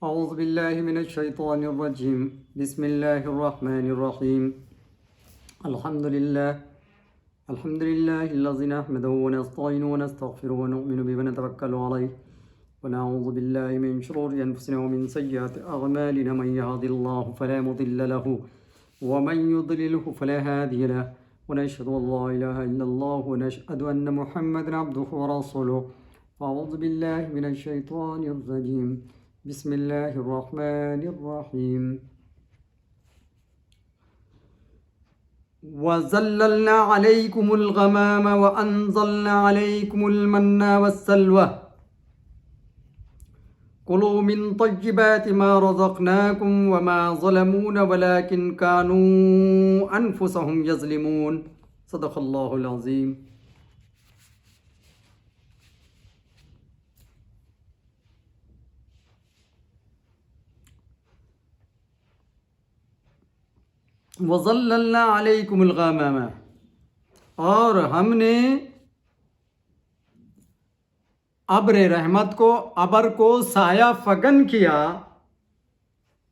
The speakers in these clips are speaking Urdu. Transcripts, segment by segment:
اعوذ باللہ من الشیطان الرجیم بسم اللہ الرحمن الرحیم الحمد للہ الذی نحمده ونستعینه ونستغفره ونؤمن به ونتوکل علیہ ونعوذ باللہ من شرور انفسنا ومن سیئات اعمالنا من يهد الله فلا مضل له ومن يضلله فلا هادي له ونشهد ان لا اله الا الله ونشهد ان محمدا عبده ورسوله اعوذ باللہ من الشیطان الرجیم بسم اللہ الرحمن الرحیم وَظَلَّلْنَا عَلَيْكُمُ الْغَمَامَ وَأَنزَلْنَا عَلَيْكُمُ الْمَنَّ وَالسَّلْوَىٰ كُلُوا مِن طَيِّبَاتِ مَا رَزَقْنَاكُمْ وَمَا ظَلَمُونَا وَلَٰكِن كَانُوا أَنفُسَهُمْ يَظْلِمُونَ صدق اللہ العظیم۔ وَظَلَّلْنَا عَلَيْكُمُ الْغَمَامَ، اور ہم نے ابر رحمت کو، ابر کو سایہ فگن کیا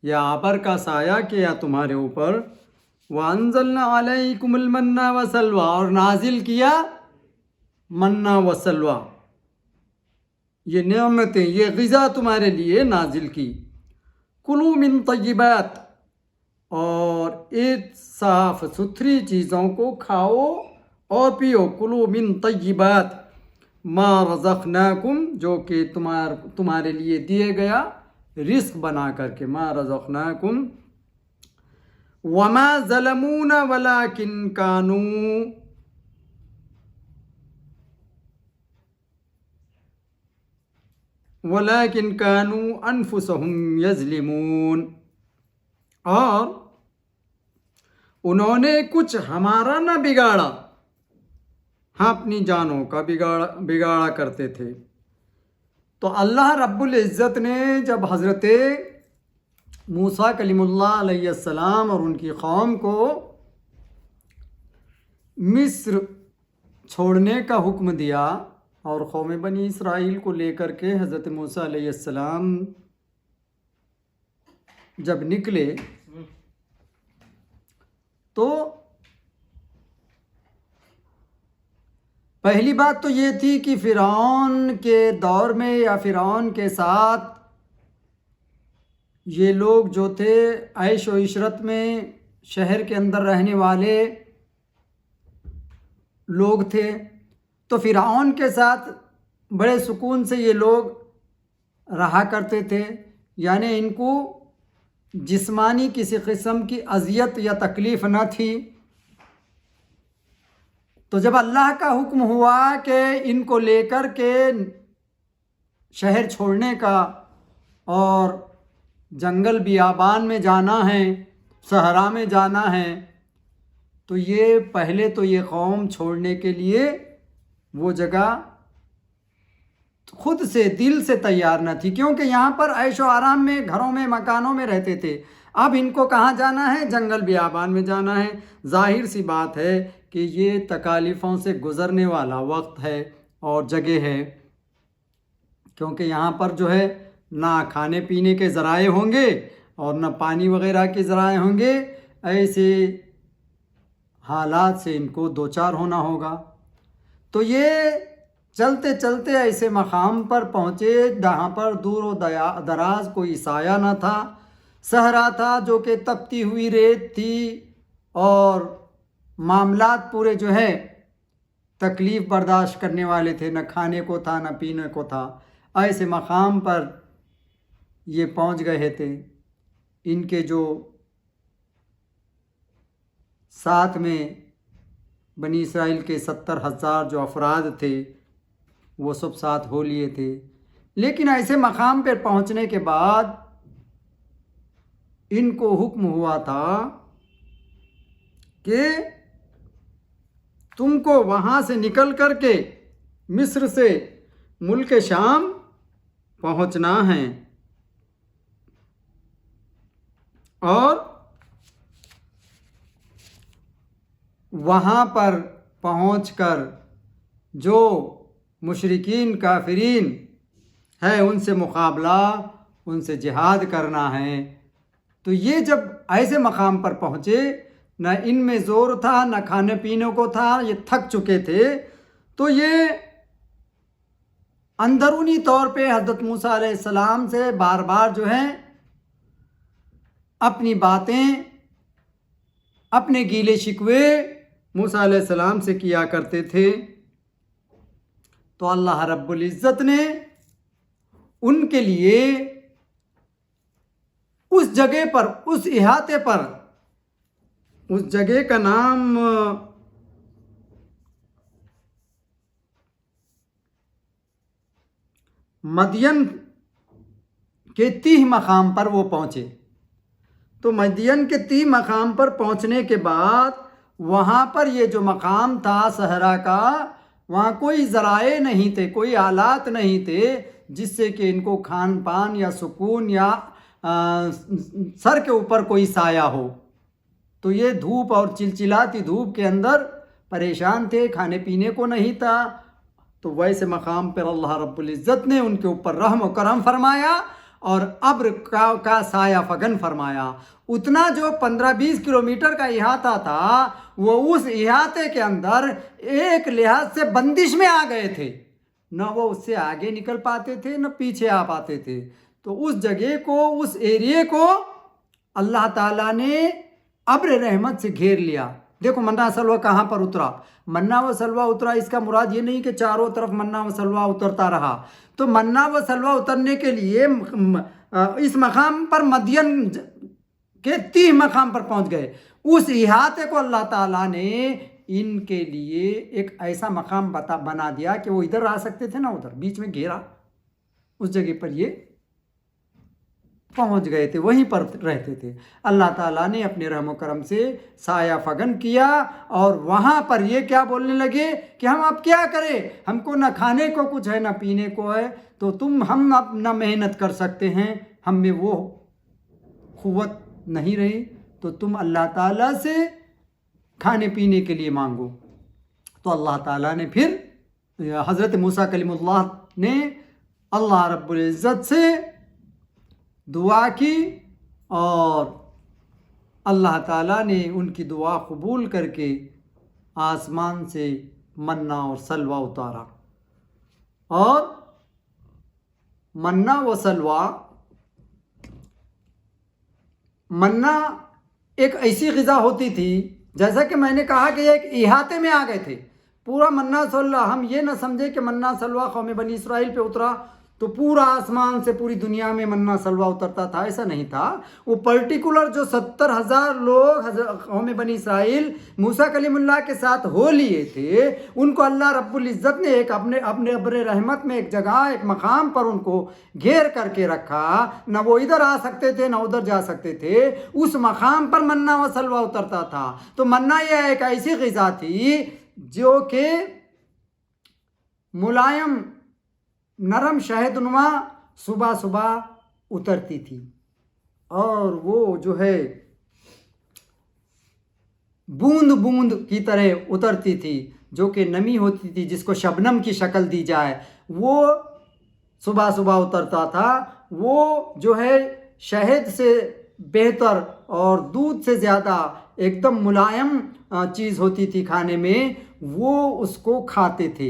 یا ابر کا سایہ کیا تمہارے اوپر۔ وَأَنزَلْنَا عَلَيْكُمُ الْمَنَّ وَالسَّلْوَىٰ، اور نازل کیا منّا وسلویٰ، یہ نعمتیں، یہ غذا تمہارے لیے نازل کی۔ کلوا من طیبات، اور ایک صاف ستھری چیزوں کو کھاؤ اور پیو۔ کلوا من طیبات ما رزقناکم، جو کہ تمہارے لیے دیے گیا رزق بنا کر کے، ما رزقناکم۔ وما ظلمونا ولکن کانوا انفسہم یظلمون، اور انہوں نے کچھ ہمارا نہ بگاڑا، ہاں اپنی جانوں کا بگاڑا کرتے تھے۔ تو اللہ رب العزت نے جب حضرت موسیٰ کلیم اللہ علیہ السلام اور ان کی قوم کو مصر چھوڑنے کا حکم دیا، اور قوم بنی اسرائیل کو لے کر کے حضرت موسیٰ علیہ السلام جب نکلے، تو پہلی بات تو یہ تھی کہ فرعون کے دور میں یا فرعون کے ساتھ یہ لوگ جو تھے عیش و عشرت میں شہر کے اندر رہنے والے لوگ تھے، تو فرعون کے ساتھ بڑے سکون سے یہ لوگ رہا کرتے تھے، یعنی ان کو جسمانی کسی قسم کی اذیت یا تکلیف نہ تھی۔ تو جب اللہ کا حکم ہوا کہ ان کو لے کر کے شہر چھوڑنے کا اور جنگل بیابان میں جانا ہے، صحرا میں جانا ہے، تو یہ پہلے تو یہ قوم چھوڑنے کے لیے وہ جگہ خود سے دل سے تیار نہ تھی، کیونکہ یہاں پر عیش و آرام میں گھروں میں مکانوں میں رہتے تھے۔ اب ان کو کہاں جانا ہے؟ جنگل بیابان میں جانا ہے۔ ظاہر سی بات ہے کہ یہ تکالیفوں سے گزرنے والا وقت ہے اور جگہ ہے، کیونکہ یہاں پر جو ہے نہ کھانے پینے کے ذرائع ہوں گے اور نہ پانی وغیرہ کے ذرائع ہوں گے۔ ایسے حالات سے ان کو دوچار ہونا ہوگا۔ تو یہ چلتے چلتے ایسے مقام پر پہنچے جہاں پر دور و دراز کوئی سایہ نہ تھا، صحرا تھا جو کہ تپتی ہوئی ریت تھی، اور معاملات پورے جو ہے تکلیف برداشت کرنے والے تھے، نہ کھانے کو تھا نہ پینے کو تھا۔ ایسے مقام پر یہ پہنچ گئے تھے۔ ان کے جو ساتھ میں بنی اسرائیل کے 70,000 جو افراد تھے وہ سب ساتھ ہو لیے تھے، لیکن ایسے مقام پر پہنچنے کے بعد ان کو حکم ہوا تھا کہ تم کو وہاں سے نکل کر کے مصر سے ملک شام پہنچنا ہے، اور وہاں پر پہنچ کر جو مشرکین کافرین ہے ان سے مقابلہ ان سے جہاد کرنا ہے۔ تو یہ جب ایسے مقام پر پہنچے، نہ ان میں زور تھا نہ کھانے پینے کو تھا، یہ تھک چکے تھے، تو یہ اندرونی طور پہ حضرت موسیٰ علیہ السلام سے بار بار جو ہے اپنی باتیں، اپنے گیلے شکوے موسیٰ علیہ السلام سے کیا کرتے تھے۔ تو اللہ رب العزت نے ان کے لیے اس جگہ پر، اس احاطے پر، اس جگہ کا نام مدین کے تیہ مقام پر وہ پہنچے۔ تو مدین کے تیہ مقام پر پہنچنے کے بعد وہاں پر یہ جو مقام تھا صحرا کا، وہاں کوئی ذرائع نہیں تھے، کوئی آلات نہیں تھے جس سے کہ ان کو کھان پان یا سکون یا سر کے اوپر کوئی سایہ ہو۔ تو یہ دھوپ اور چلچلاتی دھوپ کے اندر پریشان تھے، کھانے پینے کو نہیں تھا۔ تو ویسے مقام پر اللہ رب العزت نے ان کے اوپر رحم و کرم فرمایا اور ابر کا سایہ فگن فرمایا۔ اتنا جو 15-20 کلومیٹر کا احاطہ تھا، وہ اس احاطے کے اندر ایک لحاظ سے بندش میں آ گئے تھے، نہ وہ اس سے آگے نکل پاتے تھے نہ پیچھے آ پاتے تھے۔ تو اس جگہ کو، اس ایریے کو اللہ تعالیٰ نے ابر رحمت سے گھیر لیا۔ دیکھو منا سلوہ کہاں پر اترا؟ منا و سلوہ اترا، اس کا مراد یہ نہیں کہ چاروں طرف منا و سلوہ اترتا رہا۔ تو منا و سلوہ اترنے کے لیے اس مقام پر مدین کے 30 مقام پر پہنچ گئے۔ اس احاطے کو اللہ تعالیٰ نے ان کے لیے ایک ایسا مقام بنا دیا کہ وہ ادھر آ سکتے تھے نہ ادھر، بیچ میں گھیرا، اس جگہ پر یہ پہنچ گئے تھے، وہیں پر رہتے تھے۔ اللہ تعالیٰ نے اپنے رحم و کرم سے سایہ فگن کیا اور وہاں پر یہ کیا بولنے لگے کہ ہم اب کیا کریں، ہم کو نہ کھانے کو کچھ ہے نہ پینے کو ہے، تو ہم اب نہ محنت کر سکتے ہیں، ہم میں وہ قوت نہیں رہی، تو تم اللہ تعالیٰ سے کھانے پینے کے لیے مانگو۔ تو اللہ تعالیٰ نے پھر حضرت موسیٰ کلیم اللہ نے اللہ رب العزت سے دعا کی اور اللہ تعالیٰ نے ان کی دعا قبول کر کے آسمان سے منا اور سلوہ اتارا۔ اور منا و سلوہ، منا ایک ایسی غذا ہوتی تھی، جیسا کہ میں نے کہا کہ ایک احاطے میں آ گئے تھے پورا منا سلوہ۔ ہم یہ نہ سمجھے کہ منا سلوہ قوم بنی اسرائیل پہ اترا تو پورا آسمان سے پوری دنیا میں منا سلوہ اترتا تھا، ایسا نہیں تھا۔ وہ پرٹیکولر جو 70,000 لوگ قوم بنی اسرائیل موسیٰ کلیم اللہ کے ساتھ ہو لیے تھے، ان کو اللہ رب العزت نے ایک اپنے ابر رحمت میں ایک جگہ، ایک مقام پر ان کو گھیر کر کے رکھا، نہ وہ ادھر آ سکتے تھے نہ ادھر جا سکتے تھے، اس مقام پر منا و سلوہ اترتا تھا۔ تو منا یہ ایک ایسی غذا تھی جو کہ ملائم نرم شہد نما صبح صبح اترتی تھی، اور وہ جو ہے بوند بوند کی طرح اترتی تھی، جو کہ نمی ہوتی تھی، جس کو شبنم کی شکل دی جائے، وہ صبح صبح اترتا تھا۔ وہ جو ہے شہد سے بہتر اور دودھ سے زیادہ ایک دم ملائم چیز ہوتی تھی کھانے میں، وہ اس کو کھاتے تھے،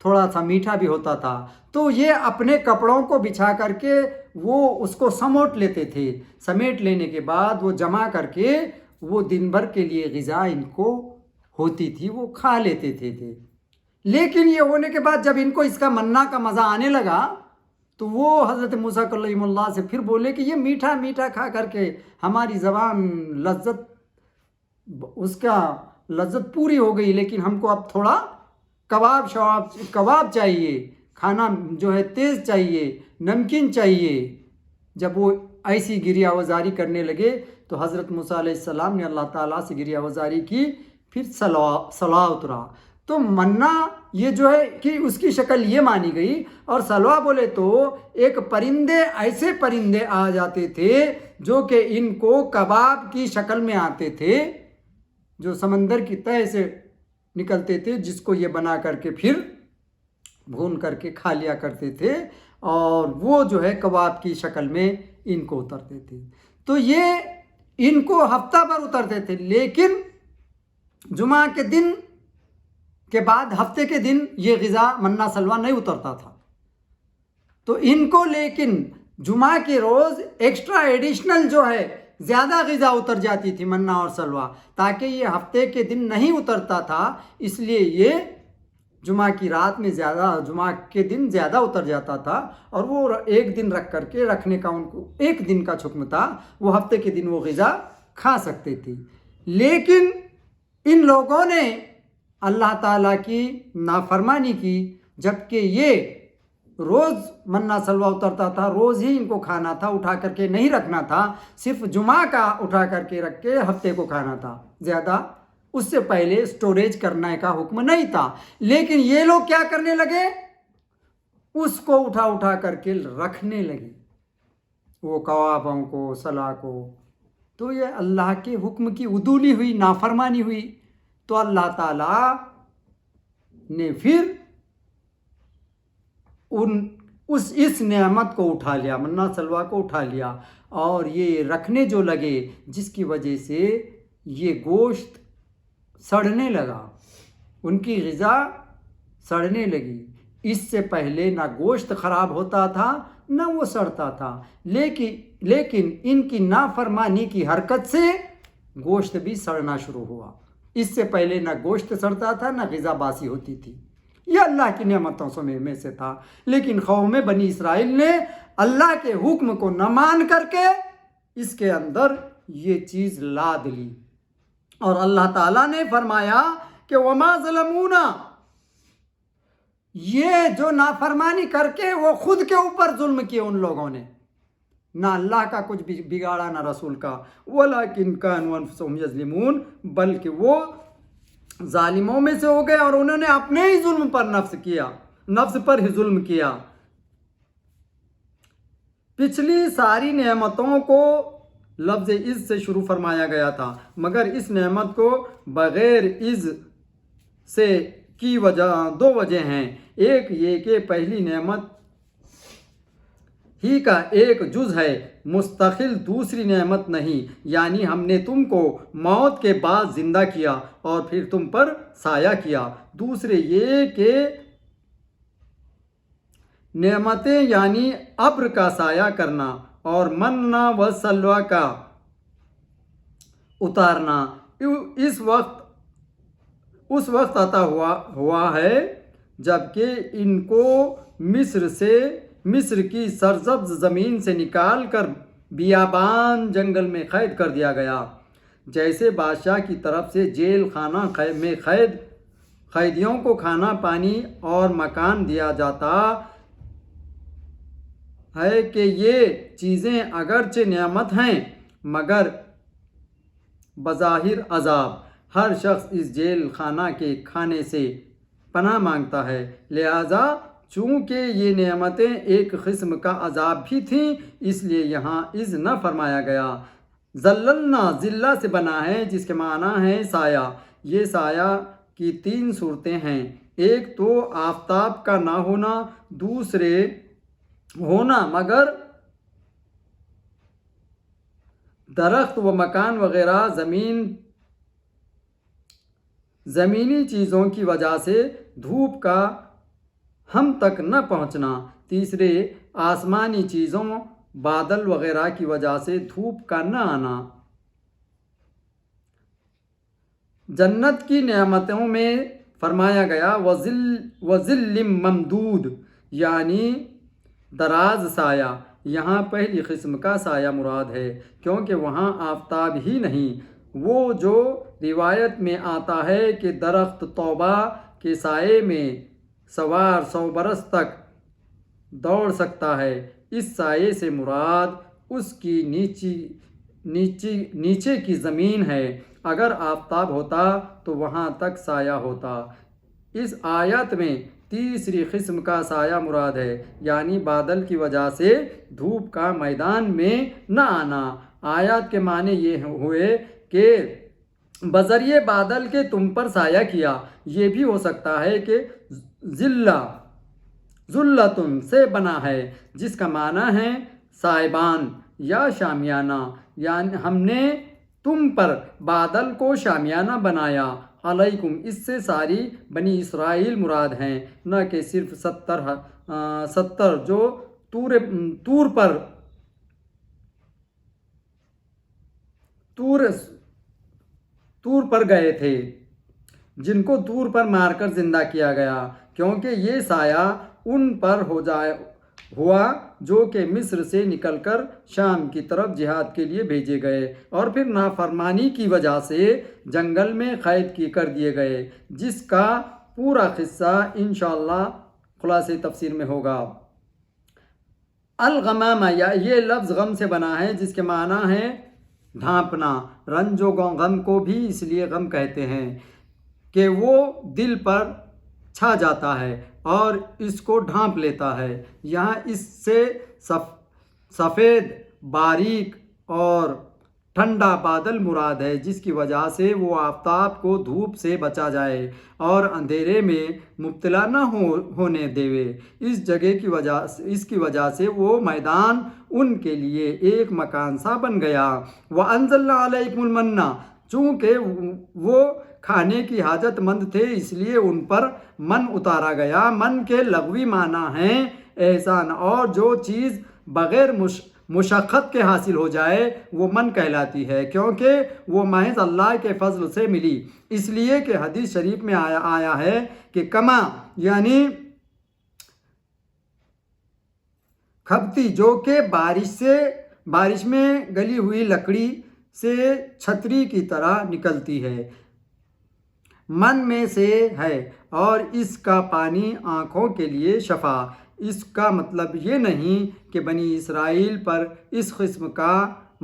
تھوڑا سا میٹھا بھی ہوتا تھا۔ تو یہ اپنے کپڑوں کو بچھا کر کے وہ اس کو سموٹ لیتے تھے، سمیٹ لینے کے بعد وہ جمع کر کے وہ دن بھر کے لیے غذا ان کو ہوتی تھی، وہ کھا لیتے تھے۔ لیکن یہ ہونے کے بعد جب ان کو اس کا منا کا مزہ آنے لگا تو وہ حضرت موسیٰ کلیم اللہ سے پھر بولے کہ یہ میٹھا میٹھا کھا کر کے ہماری زبان لذت، اس کا لذت پوری ہو گئی، لیکن ہم کو اب تھوڑا کباب چاہیے، کھانا جو ہے تیز چاہیے، نمکین چاہیے۔ جب وہ ایسی گریہ وزاری کرنے لگے تو حضرت موسیٰ علیہ السلام نے اللہ تعالیٰ سے گریہ وزاری کی، پھر سلوہ اترا۔ تو منا یہ جو ہے کہ اس کی شکل یہ مانی گئی، اور سلوہ بولے تو ایک پرندے، ایسے پرندے آ جاتے تھے جو کہ ان کو کباب کی شکل میں آتے تھے، جو سمندر کی تہہ سے نکلتے تھے، جس کو یہ بنا کر کے پھر بھون کر کے کھا لیا کرتے تھے۔ اور وہ جو ہے کباب کی شکل میں ان کو اترتے تھے. تو یہ ان کو ہفتہ بھر اترتے تھے، لیکن جمعہ کے دن کے بعد ہفتے کے دن یہ غذا منہ سلوہ نہیں اترتا تھا. تو ان کو لیکن جمعہ کے روز ایکسٹرا ایڈیشنل جو ہے زیادہ غذا اتر جاتی تھی منہ اور سلوہ، تاکہ یہ ہفتے کے دن نہیں اترتا تھا، اس لیے یہ جمعہ کی رات میں زیادہ، جمعہ کے دن زیادہ اتر جاتا تھا، اور وہ ایک دن رکھ کر کے رکھنے کا ان کو ایک دن کا حکم تھا، وہ ہفتے کے دن وہ غذا کھا سکتے تھے. لیکن ان لوگوں نے اللہ تعالیٰ کی نافرمانی کی، جبکہ یہ روز منہ سلوہ اترتا تھا، روز ہی ان کو کھانا تھا، اٹھا کر کے نہیں رکھنا تھا، صرف جمعہ کا اٹھا کر کے رکھ کے ہفتے کو کھانا تھا، زیادہ اس سے پہلے سٹوریج کرنے کا حکم نہیں تھا. لیکن یہ لوگ کیا کرنے لگے، اس کو اٹھا اٹھا کر کے رکھنے لگے، وہ کبابوں کو، سلا کو. تو یہ اللہ کے حکم کی عدولی ہوئی، نافرمانی ہوئی. تو اللہ تعالیٰ نے پھر اس نعمت کو اٹھا لیا، منہ سلوہ کو اٹھا لیا، اور یہ رکھنے جو لگے، جس کی وجہ سے یہ گوشت سڑنے لگا، ان کی غذا سڑنے لگی. اس سے پہلے نہ گوشت خراب ہوتا تھا نہ وہ سڑتا تھا، لیکن ان کی نافرمانی کی حرکت سے گوشت بھی سڑنا شروع ہوا. اس سے پہلے نہ گوشت سڑتا تھا نہ غذا باسی ہوتی تھی. یہ اللہ کی نعمتوں میں سے تھا. لیکن قوم بنی اسرائیل نے اللہ کے حکم کو نہ مان کر کے اس کے اندر یہ چیز لاد لی. اور اللہ تعالیٰ نے فرمایا کہ وما ظلمونا، یہ جو نافرمانی کر کے وہ خود کے اوپر ظلم کیے ان لوگوں نے، نہ اللہ کا کچھ بگاڑا نہ رسول کا. ولیکن کانوا انفسہم یظلمون، بلکہ وہ ظالموں میں سے ہو گئے اور انہوں نے اپنے ہی ظلم پر نفس پر ہی ظلم کیا. پچھلی ساری نعمتوں کو لفظ عز سے شروع فرمایا گیا تھا، مگر اس نعمت کو بغیر عز سے کی دو وجہ ہیں. ایک یہ کہ پہلی نعمت ہی کا ایک جز ہے، مستقل دوسری نعمت نہیں، یعنی ہم نے تم کو موت کے بعد زندہ کیا اور پھر تم پر سایہ کیا. دوسرے یہ کہ نعمتیں یعنی ابر کا سایہ کرنا اور منہ و سلوہ کا اتارنا اس وقت عطا ہوا ہے جبکہ ان کو مصر کی سرسبز زمین سے نکال کر بیابان جنگل میں قید کر دیا گیا. جیسے بادشاہ کی طرف سے جیل خانہ میں قیدیوں کو کھانا پانی اور مکان دیا جاتا ہے کہ یہ چیزیں اگرچہ نعمت ہیں مگر بظاہر عذاب. ہر شخص اس جیل خانہ کے کھانے سے پناہ مانگتا ہے، لہذا چونکہ یہ نعمتیں ایک قسم کا عذاب بھی تھیں اس لیے یہاں اذ نہ فرمایا گیا. ذللنا ذلہ سے بنا ہے جس کے معنی ہے سایہ. یہ سایہ کی 3 صورتیں ہیں، ایک تو آفتاب کا نہ ہونا، دوسرے ہونا مگر درخت و مکان وغیرہ زمینی چیزوں کی وجہ سے دھوپ کا ہم تک نہ پہنچنا، تیسرے آسمانی چیزوں بادل وغیرہ کی وجہ سے دھوپ کا نہ آنا. جنت کی نعمتوں میں فرمایا گیا وظل ممدود، یعنی دراز سایہ. یہاں پہلی قسم کا سایہ مراد ہے کیونکہ وہاں آفتاب ہی نہیں. وہ جو روایت میں آتا ہے کہ درخت توبہ کے سائے میں سوار 100 برس تک دوڑ سکتا ہے، اس سائے سے مراد اس کی نیچے کی زمین ہے. اگر آفتاب ہوتا تو وہاں تک سایہ ہوتا. اس آیت میں تیسری قسم کا سایہ مراد ہے، یعنی بادل کی وجہ سے دھوپ کا میدان میں نہ آنا. آیات کے معنی یہ ہوئے کہ بذریعہ بادل کے تم پر سایہ کیا. یہ بھی ہو سکتا ہے کہ ذلتن سے بنا ہے، جس کا معنی ہے سائبان یا شامیانہ، یعنی ہم نے تم پر بادل کو شامیانہ بنایا، علیکم اس سے ساری بنی اسرائیل مراد ہیں، نہ کہ صرف 70 جو طور پر گئے تھے، جن کو طور پر مار کر زندہ کیا گیا، کیونکہ یہ سایہ ان پر ہوا جو کہ مصر سے نکل کر شام کی طرف جہاد کے لیے بھیجے گئے اور پھر نافرمانی کی وجہ سے جنگل میں قید کر دیے گئے، جس کا پورا قصہ انشاءاللہ خلاصے تفسیر میں ہوگا۔ الغمامہ یہ لفظ غم سے بنا ہے، جس کے معنی ہے ڈھانپنا۔ رنج و غم کو بھی اس لیے غم کہتے ہیں کہ وہ دل پر چھا جاتا ہے اور اس کو ڈھانپ لیتا ہے۔ یہاں اس سے سفید باریک اور ٹھنڈا بادل مراد ہے، جس کی وجہ سے وہ آفتاب کو دھوپ سے بچا جائے اور اندھیرے میں مبتلا نہ ہونے دے۔ اس کی وجہ سے وہ میدان ان کے لیے ایک مکان سا بن گیا۔ وَأَنزَلْنَا عَلَيْكُمُ الْمَنَّ، چونکہ وہ کھانے کی حاجت مند تھے اس لیے ان پر من اتارا گیا۔ من کے لغوی معنی ہیں احسان، اور جو چیز بغیر مشقت کے حاصل ہو جائے وہ من کہلاتی ہے، کیونکہ وہ محض اللہ کے فضل سے ملی۔ اس لیے کہ حدیث شریف میں آیا ہے کہ کما یعنی کھپتی، جو کہ بارش میں گلی ہوئی لکڑی سے چھتری کی طرح نکلتی ہے، من میں سے ہے، اور اس کا پانی آنکھوں کے لیے شفا۔ اس کا مطلب یہ نہیں کہ بنی اسرائیل پر اس قسم کا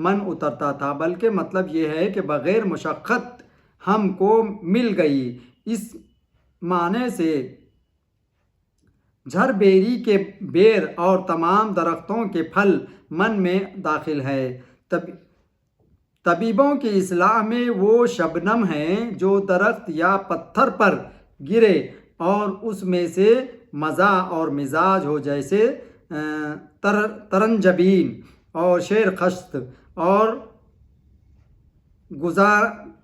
من اترتا تھا، بلکہ مطلب یہ ہے کہ بغیر مشقت ہم کو مل گئی۔ اس معنی سے جھر بیری کے بیر اور تمام درختوں کے پھل من میں داخل ہے۔ طبیبوں کی اصطلاح میں وہ شبنم ہیں جو درخت یا پتھر پر گرے اور اس میں سے مزہ اور مزاج ہو، جیسے ترنجبین اور شیرخشت اور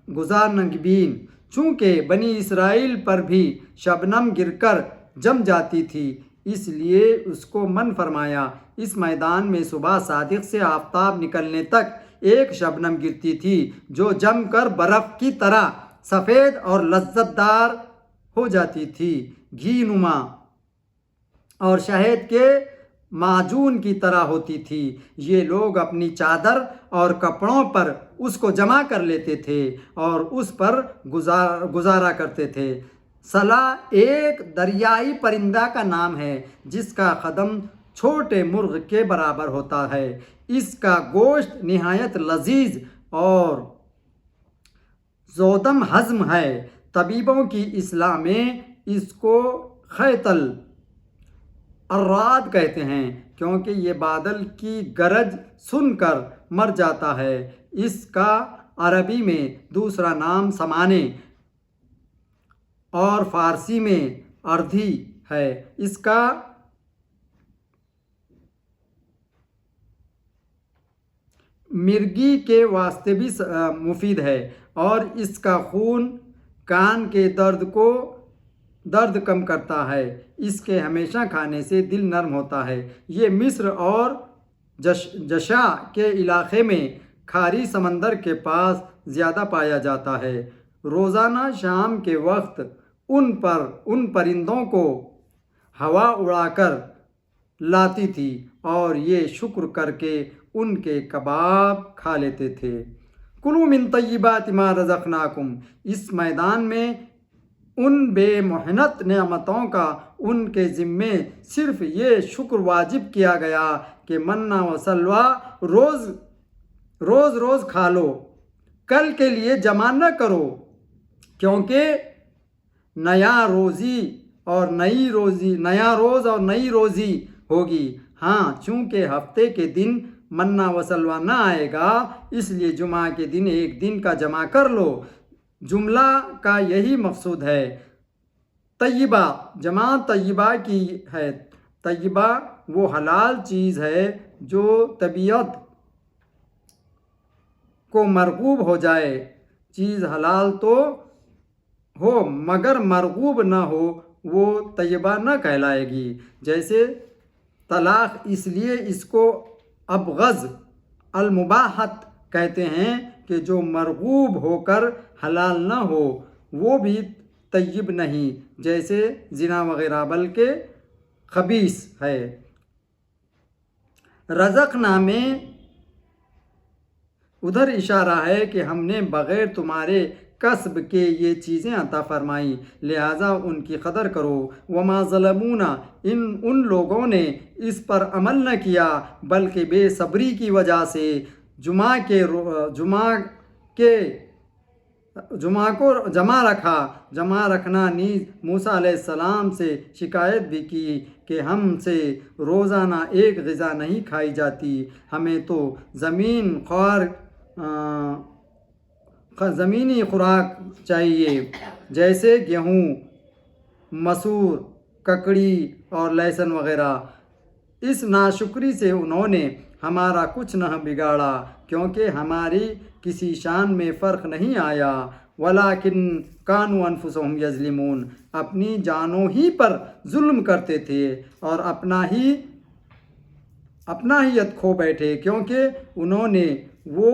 گزارنگبین۔ چونکہ بنی اسرائیل پر بھی شبنم گر کر جم جاتی تھی، اس لیے اس کو من فرمایا۔ اس میدان میں صبح صادق سے آفتاب نکلنے تک ایک شبنم گرتی تھی جو جم کر برف کی طرح سفید اور لذت دار ہو جاتی تھی، گھی نما اور شہد کے معجون کی طرح ہوتی تھی۔ یہ لوگ اپنی چادر اور کپڑوں پر اس کو جمع کر لیتے تھے اور اس پر گزارا کرتے تھے۔ سلا ایک دریائی پرندہ کا نام ہے جس کا قدم چھوٹے مرغ کے برابر ہوتا ہے۔ اس کا گوشت نہایت لذیذ اور زودم ہضم ہے۔ طبیبوں کی اصطلاح میں اس کو خیط الرعد کہتے ہیں، کیونکہ یہ بادل کی گرج سن کر مر جاتا ہے۔ اس کا عربی میں دوسرا نام سمانے اور فارسی میں اردھی ہے۔ اس کا مرگی کے واسطے بھی مفید ہے، اور اس کا خون کان کے درد کم کرتا ہے۔ اس کے ہمیشہ کھانے سے دل نرم ہوتا ہے۔ یہ مصر اور جشع کے علاقے میں کھاری سمندر کے پاس زیادہ پایا جاتا ہے۔ روزانہ شام کے وقت ان پرندوں کو ہوا اڑا کر لاتی تھی اور یہ شکر کر کے ان کے کباب کھا لیتے تھے۔ کلوا من طیبات ما رزقناکم، اس میدان میں ان بے محنت نعمتوں کا ان کے ذمے صرف یہ شکر واجب کیا گیا کہ منا و سلویٰ روز کھا لو، کل کے لیے جمع نہ کرو، کیونکہ نیا روز اور نئی روزی ہوگی۔ ہاں، چونکہ ہفتے کے دن منا و سلویٰ نہ آئے گا، اس لیے جمعہ کے دن ایک دن کا جمع کر لو۔ جملہ کا یہی مقصود ہے۔ طیبہ جمع طیبہ کی ہے، طیبہ وہ حلال چیز ہے جو طبیعت کو مرغوب ہو جائے. چیز حلال تو ہو مگر مرغوب نہ ہو وہ طیبہ نہ کہلائے گی. جیسے طلاق اس لیے اس کو ابغض المباحت کہتے ہیں کہ جو مرغوب ہو کر حلال نہ ہو وہ بھی طیب نہیں، جیسے زنا وغیرہ، بلکہ خبیث ہے. رزقنا میں ادھر اشارہ ہے کہ ہم نے بغیر تمہارے کسب کے یہ چیزیں عطا فرمائیں، لہٰذا ان کی قدر کرو. وما ظلمونا، ان لوگوں نے اس پر عمل نہ کیا بلکہ بے صبری کی وجہ سے جمعہ کو جمع رکھا. جمع رکھنا نیز موسیٰ علیہ السلام سے شکایت بھی کی کہ ہم سے روزانہ ایک غذا نہیں کھائی جاتی، ہمیں تو زمینی خوراک چاہیے، جیسے گیہوں، مسور، ککڑی اور لہسن وغیرہ. اس ناشکری سے انہوں نے ہمارا کچھ نہ بگاڑا کیونکہ ہماری کسی شان میں فرق نہیں آیا. ولیکن کانوا انفسہم یظلمون، اپنی جانوں ہی پر ظلم کرتے تھے اور اپنا ہیت کھو بیٹھے، کیونکہ انہوں نے وہ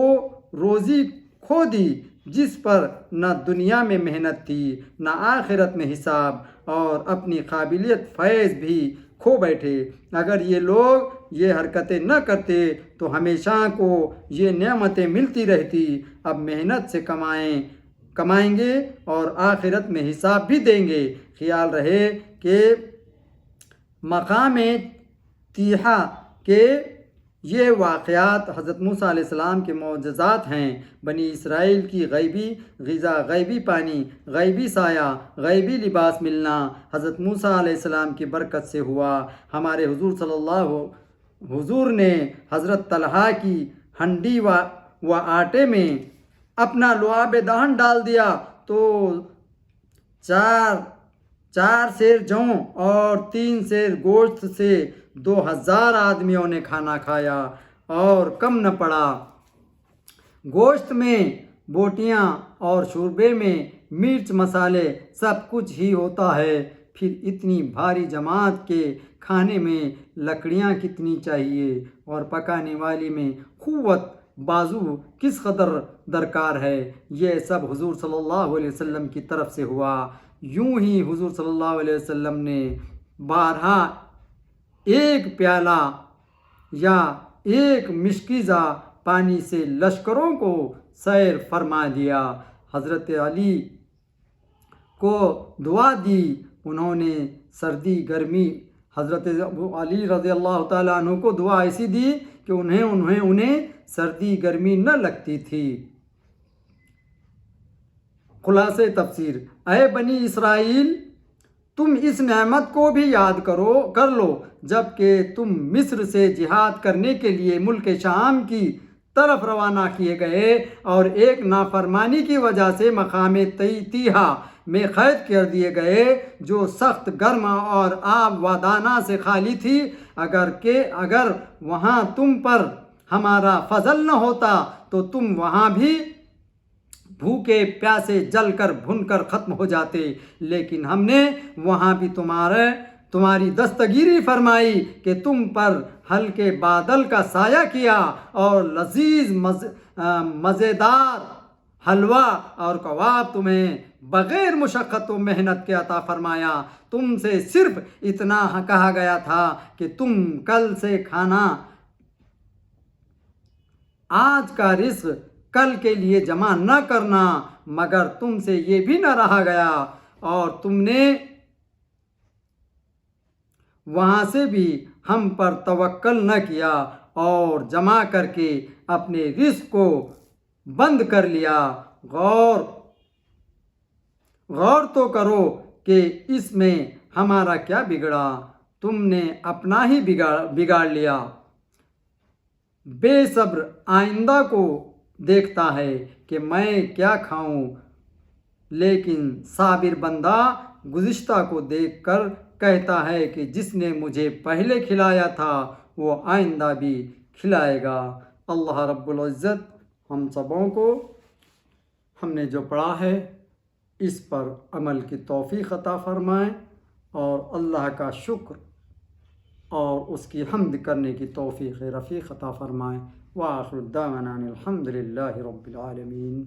روزی کھو دی جس پر نہ دنیا میں محنت تھی نہ آخرت میں حساب، اور اپنی قابلیت فیض بھی کھو بیٹھے. اگر یہ لوگ یہ حرکتیں نہ کرتے تو ہمیشہ کو یہ نعمتیں ملتی رہتی. اب محنت سے کمائیں گے اور آخرت میں حساب بھی دیں گے. خیال رہے کہ مقام تیہا کے یہ واقعات حضرت موسیٰ علیہ السلام کے معجزات ہیں. بنی اسرائیل کی غیبی غذا، غیبی پانی، غیبی سایہ، غیبی لباس ملنا حضرت موسیٰ علیہ السلام کی برکت سے ہوا. ہمارے حضور نے حضرت طلحہ کی ہنڈی و آٹے میں اپنا لعاب دہن ڈال دیا تو 4 سیر جوں اور 3 سیر گوشت سے 2000 آدمیوں نے کھانا کھایا اور کم نہ پڑا. گوشت میں بوٹیاں اور شوربے میں مرچ مسالے سب کچھ ہی ہوتا ہے، پھر اتنی بھاری جماعت کے کھانے میں لکڑیاں کتنی چاہیے اور پکانے والی میں قوت بازو کس قدر درکار ہے. یہ سب حضور صلی اللہ علیہ وسلم کی طرف سے ہوا. یوں ہی حضور صلی اللہ علیہ وسلم نے بارہا ایک پیالہ یا ایک مشکیزہ پانی سے لشکروں کو سیر فرما دیا. حضرت علی کو دعا دی، انہوں نے سردی گرمی، حضرت علی رضی اللہ تعالیٰ عنہ کو دعا ایسی دی کہ انہیں سردی گرمی نہ لگتی تھی. خلاصہ تفسیر: اے بنی اسرائیل، تم اس نعمت کو بھی یاد کر لو جب کہ تم مصر سے جہاد کرنے کے لیے ملک شام کی طرف روانہ کیے گئے اور ایک نافرمانی کی وجہ سے مقام تیہا میں قید کر دیے گئے جو سخت گرم اور آب و دانہ سے خالی تھی. اگر وہاں تم پر ہمارا فضل نہ ہوتا تو تم وہاں بھی بھوکے پیاسے جل کر بھن کر ختم ہو جاتے، لیکن ہم نے وہاں بھی تمہاری دستگیری فرمائی کہ تم پر ہلکے بادل کا سایہ کیا اور لذیذ مزیدار حلوہ اور کباب تمہیں بغیر مشقت و محنت کے عطا فرمایا. تم سے صرف اتنا کہا گیا تھا کہ تم کل سے کھانا، آج کا رزق کل کے لیے جمع نہ کرنا، مگر تم سے یہ بھی نہ رہا گیا اور تم نے وہاں سے بھی ہم پر توکل نہ کیا اور جمع کر کے اپنے رزق کو بند کر لیا. غور تو کرو کہ اس میں ہمارا کیا بگڑا، تم نے اپنا ہی بگاڑ لیا. بے صبر آئندہ کو دیکھتا ہے کہ میں کیا کھاؤں، لیکن صابر بندہ گزشتہ کو دیکھ کر کہتا ہے کہ جس نے مجھے پہلے کھلایا تھا وہ آئندہ بھی کھلائے گا۔ اللہ رب العزت ہم سبوں کو ہم نے جو پڑھا ہے اس پر عمل کی توفیق عطا فرمائیں، اور اللہ کا شکر اور اس کی حمد کرنے کی توفیق رفیق عطا فرمائیں۔ وآخر دعوانا الحمد للہ رب العالمین۔